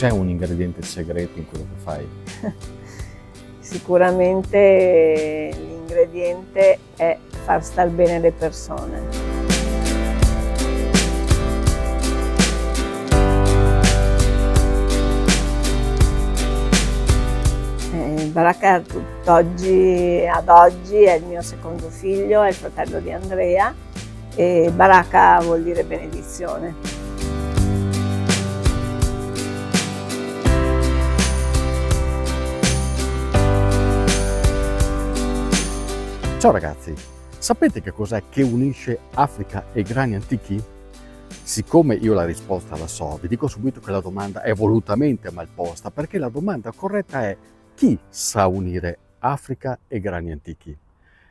C'è un ingrediente segreto in quello che fai? Sicuramente l'ingrediente è far star bene le persone. Baracca ad oggi è il mio secondo figlio, è il fratello di Andrea, e Baracca vuol dire benedizione. Ciao ragazzi, sapete che cos'è che unisce Africa e grani antichi? Siccome io la risposta la so, vi dico subito che la domanda è volutamente mal posta, perché la domanda corretta è: chi sa unire Africa e grani antichi?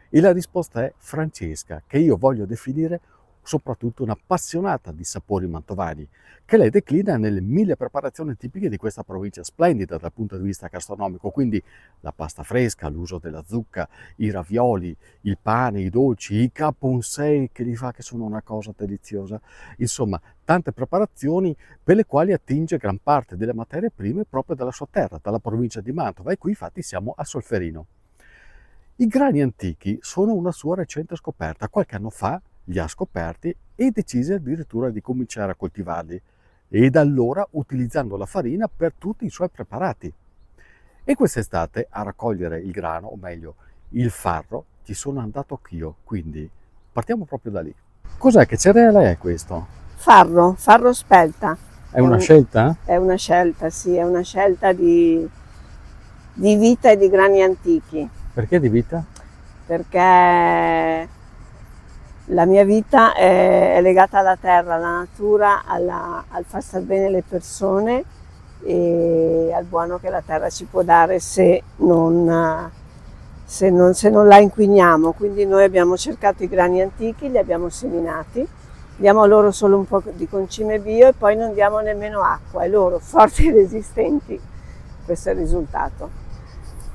E la risposta è Francesca, che io voglio definire soprattutto un'appassionata di sapori mantovani, che lei declina nelle 1000 preparazioni tipiche di questa provincia splendida dal punto di vista gastronomico, quindi la pasta fresca, l'uso della zucca, i ravioli, il pane, i dolci, i caponsei che li fa, che sono una cosa deliziosa, insomma tante preparazioni per le quali attinge gran parte delle materie prime proprio dalla sua terra, dalla provincia di Mantova, e qui infatti siamo a Solferino. I grani antichi sono una sua recente scoperta. Qualche anno fa li ha scoperti e decise addirittura di cominciare a coltivarli, e da allora utilizzando la farina per tutti i suoi preparati. E quest'estate a raccogliere il grano, o meglio il farro, ci sono andato anch'io, quindi partiamo proprio da lì. Cos'è, che cereale è questo? Farro spelta. È una scelta? È una scelta, sì, è una scelta di vita e di grani antichi. Perché di vita? Perché la mia vita è legata alla terra, alla natura, al far star bene le persone e al buono che la terra ci può dare se non la inquiniamo. Quindi noi abbiamo cercato i grani antichi, li abbiamo seminati, diamo loro solo un po' di concime bio e poi non diamo nemmeno acqua, e loro forti e resistenti. Questo è il risultato.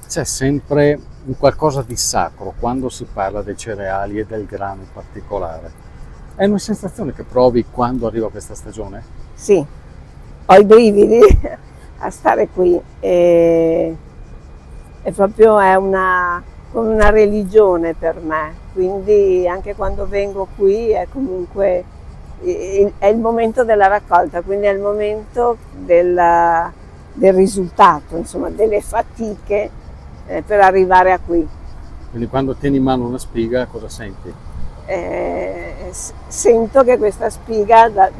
C'è sempre un qualcosa di sacro quando si parla dei cereali e del grano in particolare. È una sensazione che provi quando arriva questa stagione? Sì, ho i brividi a stare qui, e proprio come una religione per me, quindi anche quando vengo qui è comunque è il momento della raccolta, quindi è il momento del risultato, insomma, delle fatiche per arrivare a qui. Quindi quando tieni in mano una spiga cosa senti? Sento che questa spiga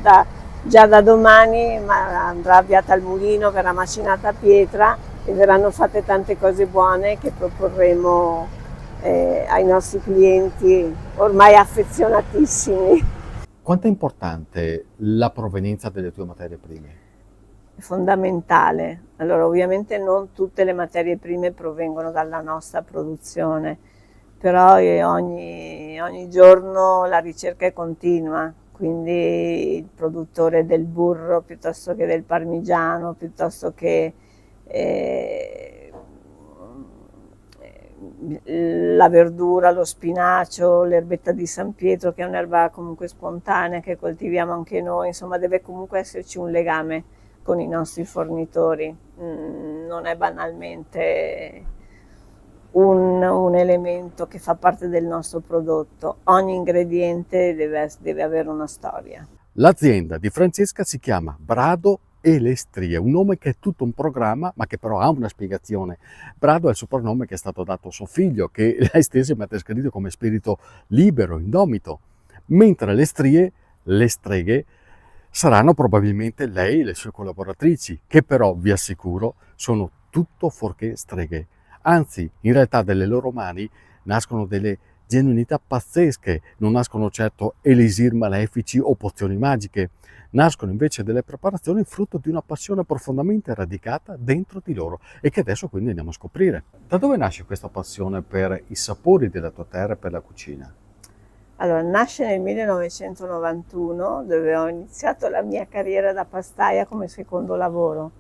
già da domani andrà avviata al mulino, verrà macinata a pietra e verranno fatte tante cose buone che proporremo ai nostri clienti ormai affezionatissimi. Quanto è importante la provenienza delle tue materie prime? È fondamentale. Allora, ovviamente non tutte le materie prime provengono dalla nostra produzione, però ogni giorno la ricerca è continua, quindi il produttore del burro piuttosto che del parmigiano, piuttosto che la verdura, lo spinacio, l'erbetta di San Pietro, che è un'erba comunque spontanea che coltiviamo anche noi, insomma deve comunque esserci un legame con i nostri fornitori, non è banalmente un elemento che fa parte del nostro prodotto, ogni ingrediente deve avere una storia. L'azienda di Francesca si chiama Brado e le Strie, un nome che è tutto un programma, ma che però ha una spiegazione. Brado è il soprannome che è stato dato a suo figlio, che lei stessa mi ha descritto come spirito libero, indomito, mentre le strie, le streghe, saranno probabilmente lei e le sue collaboratrici, che però, vi assicuro, sono tutto fuorché streghe. Anzi, in realtà dalle loro mani nascono delle genuinità pazzesche, non nascono certo elisir malefici o pozioni magiche, nascono invece delle preparazioni frutto di una passione profondamente radicata dentro di loro e che adesso quindi andiamo a scoprire. Da dove nasce questa passione per i sapori della tua terra e per la cucina? Allora, nasce nel 1991, dove ho iniziato la mia carriera da pastaia come secondo lavoro,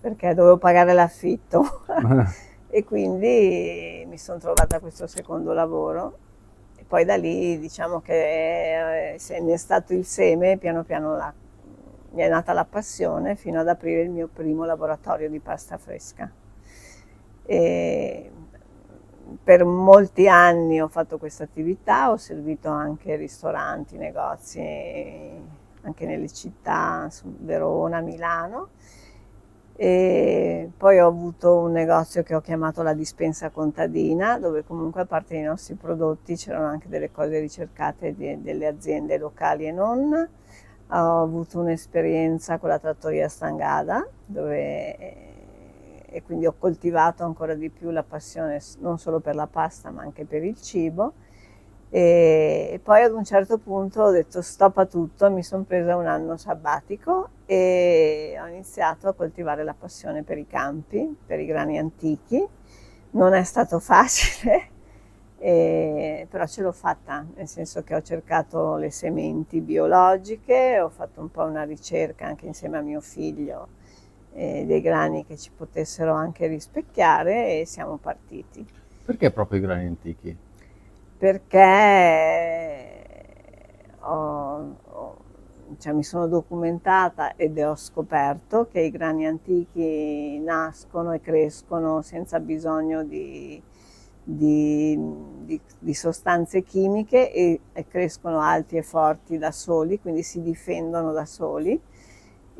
perché dovevo pagare l'affitto e quindi mi sono trovata questo secondo lavoro, e poi da lì diciamo che se ne è stato il seme, piano piano mi è nata la passione fino ad aprire il mio primo laboratorio di pasta fresca. E per molti anni ho fatto questa attività, ho servito anche ristoranti, negozi, anche nelle città, Verona, Milano. E poi ho avuto un negozio che ho chiamato la dispensa contadina, dove comunque a parte i nostri prodotti c'erano anche delle cose ricercate delle aziende locali e non. Ho avuto un'esperienza con la trattoria Stangada, e quindi ho coltivato ancora di più la passione non solo per la pasta ma anche per il cibo. E poi ad un certo punto ho detto stop a tutto, mi sono presa un anno sabbatico e ho iniziato a coltivare la passione per i campi, per i grani antichi. Non è stato facile, però ce l'ho fatta, nel senso che ho cercato le sementi biologiche, ho fatto un po' una ricerca anche insieme a mio figlio dei grani che ci potessero anche rispecchiare e siamo partiti. Perché proprio i grani antichi? Perché mi sono documentata ed ho scoperto che i grani antichi nascono e crescono senza bisogno di sostanze chimiche e crescono alti e forti da soli, quindi si difendono da soli.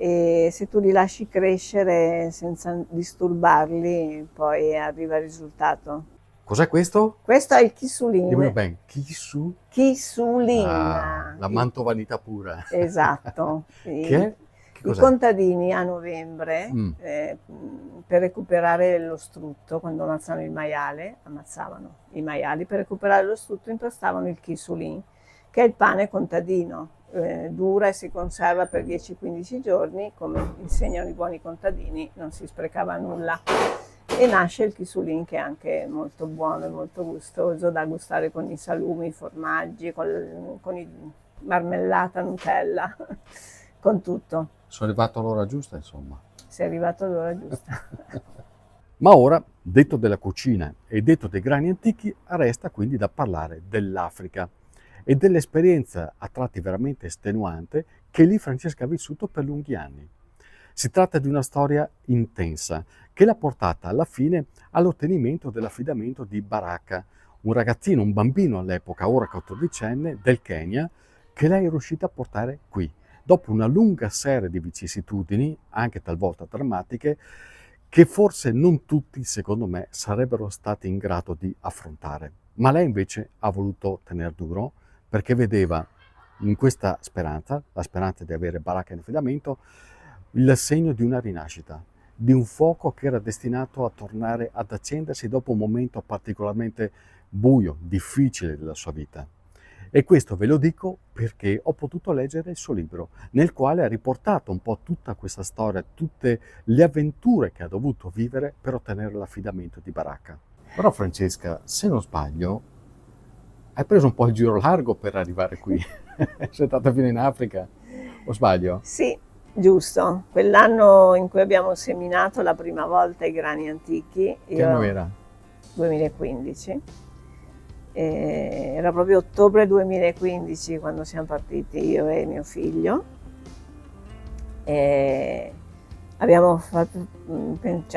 E se tu li lasci crescere senza disturbarli, poi arriva il risultato. Cos'è questo? Questo è il Kisulin. Dimmelo ben, Kisu? Kisulin. La mantovanità pura. Esatto. Che è? I contadini a novembre, per recuperare lo strutto, quando ammazzavano i maiali, per recuperare lo strutto impastavano il Kisulin, che è il pane contadino. Dura e si conserva per 10-15 giorni, come insegnano i buoni contadini, non si sprecava nulla. E nasce il Kisulin, che è anche molto buono e molto gustoso da gustare con i salumi, i formaggi, con i marmellata, Nutella, con tutto. Sono arrivato all'ora giusta, insomma. Sei arrivato all'ora giusta. Ma ora, detto della cucina e detto dei grani antichi, resta quindi da parlare dell'Africa e dell'esperienza a tratti veramente estenuante che lì Francesca ha vissuto per lunghi anni. Si tratta di una storia intensa che l'ha portata alla fine all'ottenimento dell'affidamento di Baraka, un ragazzino, un bambino all'epoca, ora 14enne, del Kenya, che lei è riuscita a portare qui, dopo una lunga serie di vicissitudini, anche talvolta drammatiche, che forse non tutti, secondo me, sarebbero stati in grado di affrontare. Ma lei invece ha voluto tener duro, perché vedeva in questa speranza, la speranza di avere Baraka in affidamento, il segno di una rinascita, di un fuoco che era destinato a tornare ad accendersi dopo un momento particolarmente buio, difficile della sua vita. E questo ve lo dico perché ho potuto leggere il suo libro, nel quale ha riportato un po' tutta questa storia, tutte le avventure che ha dovuto vivere per ottenere l'affidamento di Baraka. Però Francesca, se non sbaglio, hai preso un po' il giro largo per arrivare qui. Sei stata fino in Africa, o sbaglio? Sì, giusto. Quell'anno in cui abbiamo seminato la prima volta i grani antichi. Che anno era? 2015. Era proprio ottobre 2015 quando siamo partiti io e mio figlio. Abbiamo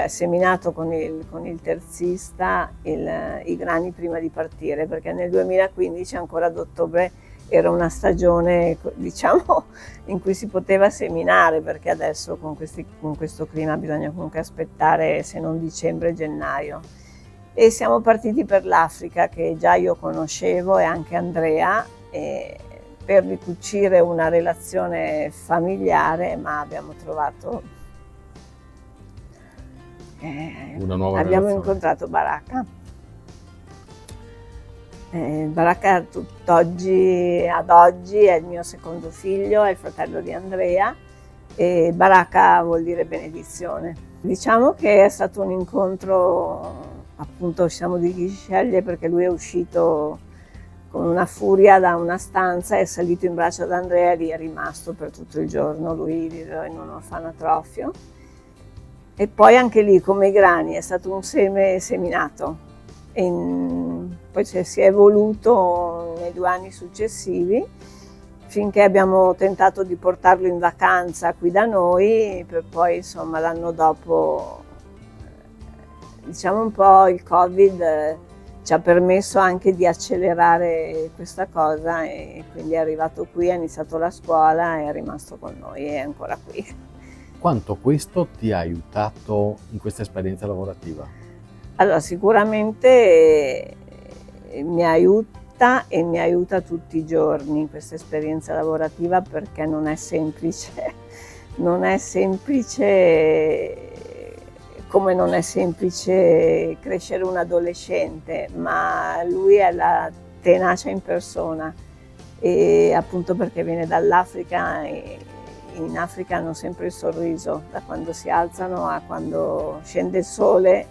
seminato con il terzista i grani prima di partire, perché nel 2015 ancora ad ottobre era una stagione, diciamo, in cui si poteva seminare, perché adesso con questo clima bisogna comunque aspettare, se non dicembre, gennaio. E siamo partiti per l'Africa, che già io conoscevo, e anche Andrea, per ricucire una relazione familiare, ma abbiamo trovato una nuova abbiamo relazione. incontrato Baraka. Baraka ad oggi è il mio secondo figlio, è il fratello di Andrea, e Baraka vuol dire benedizione. Diciamo che è stato un incontro, appunto ci siamo di chi sceglie, perché lui è uscito con una furia da una stanza, è salito in braccio ad Andrea e lì è rimasto per tutto il giorno, lui viveva in un orfanatrofio. E poi anche lì, come i grani, è stato un seme seminato. Poi si è evoluto nei 2 anni successivi finché abbiamo tentato di portarlo in vacanza qui da noi, per poi insomma l'anno dopo, diciamo un po' il Covid ci ha permesso anche di accelerare questa cosa e quindi è arrivato qui, ha iniziato la scuola, è rimasto con noi e è ancora qui. Quanto questo ti ha aiutato in questa esperienza lavorativa? Allora, sicuramente mi aiuta e mi aiuta tutti i giorni questa esperienza lavorativa, perché non è semplice, non è semplice come non è semplice crescere un adolescente, ma lui è la tenacia in persona, e appunto perché viene dall'Africa, e in Africa hanno sempre il sorriso, da quando si alzano a quando scende il sole,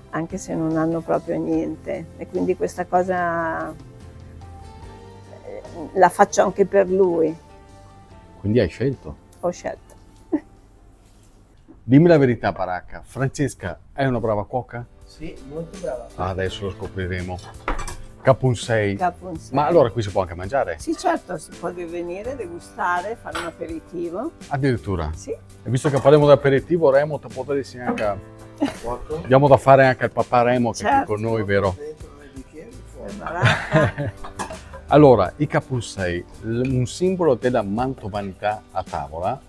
anche se non hanno proprio niente, e quindi questa cosa la faccio anche per lui. Quindi hai scelto. Ho scelto. Dimmi la verità, Baracca, Francesca è una brava cuoca? Sì, molto brava. Adesso lo scopriremo. Capunsei. Capunsei. Ma allora qui si può anche mangiare? Sì, certo, si può venire, degustare, fare un aperitivo. Addirittura. Sì. E visto che parliamo di aperitivo, Remo, ti può dare anche... Quanto? Diamo da fare anche al papà Remo che è qui Certo. con noi, vero? Dentro nei bicchieri, fuori. Baracca. Allora, i capunsei, un simbolo della mantovanità a tavola.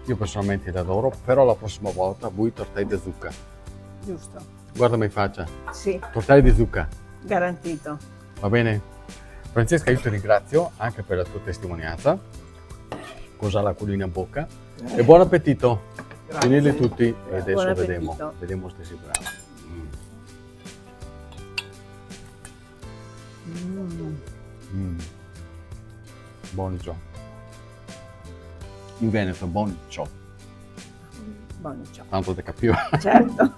Io personalmente li adoro, però la prossima volta vuoi tortelli di zucca. Giusto. Guardami in faccia, Sì, tortelli di zucca, garantito. va bene? Francesca, io ti ringrazio anche per la tua testimonianza. Cosa la culina in bocca? E buon appetito! Grazie. Finirli tutti e adesso Buon vedremo appetito. se sei bravo. Buongiorno. In Veneto, buongiorno. Buon ciao. Tanto te capivo. Certo.